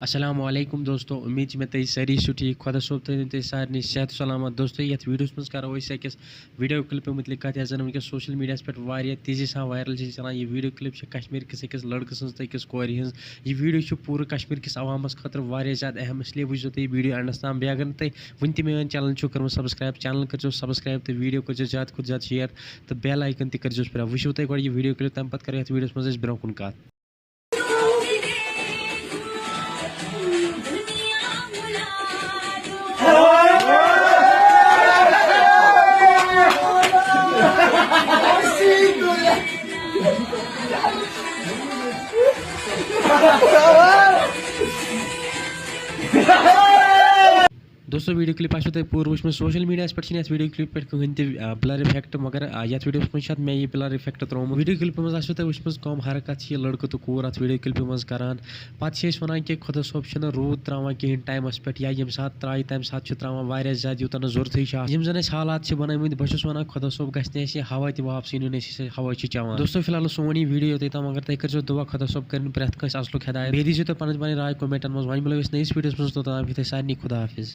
السلام علیکم دوستو امید میں تھی ساری ٹھیک خدا صوب تھی سارے صحت سلامت دوستو یہ ویڈیوس مز کرو أکس ویڈیو کلپ متعلق کت یس زن ونکس سوشل میڈیا پہ تیزی سان وائرل چلان یہ ویڈیو کلپ کشمیر کس أکس لڑکہ سن تو أکس کور ہز یہ ویڈیو پورے کشمیر کس عوامس خاطر زیادہ اہم اس لیے وچو تھی ویڈیو اینڈس تام بیٚیہِ اگر نہٕ تُہۍ وُنہِ تہِ میون چینل چھُ کوٚرمُت سبسکرایب چینل کٔرزیٚو سبسکرایب تہٕ ویڈیو کٔرزیٚو زیادٕ کھۄتہٕ زیادٕ شیر تہٕ بیل آیکن تہِ کٔرزیٚوس پرٛیس وٕچھو تُہۍ گۄڈٕ یہِ ویڈیو کلپ تمہِ پتہٕ کرو یتھ ویڈیوس منٛز أسۍ برٛونٛہہ کُن کتھ دوستو ویڈیو کلپ آسو تۄہہِ پوٗرٕ وٕچھمٕژ سوشل میڈیاہس پٮ۪ٹھ چھِنہٕ یتھ ویڈیو کلپ پٮ۪ٹھ کٕہٕنۍ تہِ بلر اِفیکٹ مگر یتھ ویڈیوس منٛز چھِ اتھ مےٚ یہِ بلر اِفیکٹ ترٛوومُت ویڈیو کلپہِ منٛز آسوٕ تۄہہِ وٕچھمٕژ کم حرکت چھِ یہِ لڑکہٕ تہٕ کوٗر اتھ ویڈیو کلپہِ منٛز کران پتہٕ چھِ أسۍ ونان کہِ خۄدا صٲب چھُنہٕ روٗد ترٛاوان کِہیٖنۍ ٹایمس پٮ۪ٹھ یا ییٚمہِ ساتہٕ ترٛایہِ تمہِ ساتہٕ چھُ ترٛاوان واریاہ زیادٕ یوٗتاہ نہٕ ضروٗرتھٕے چھُ آسان یِم زن اَسہِ حالات چھِ بنٲومٕتۍ بہٕ چھُس ونان خۄدا صٲب گژھِ نہٕ اَسہِ ہوا تہِ واپس یِنُن أسۍ ہوا چھِ چٮ۪وان دوستو فِلحال سون یہِ ویڈیو یوٚتام مگر تُہۍ کٔرزیٚو دُعا خۄدا صٲب کٔرِنۍ پرٛٮ۪تھ کٲنٛسہِ اصلُک ہدایت بیٚیہِ دیٖزیٚو تُہۍ پنٕنۍ رائے کومنٹن منٛز وۄنۍ مِلو أسۍ نٔیِس ویڈیوس منٛز توٚتام تھٲیِو تُہۍ سارنٕے خدا حافظ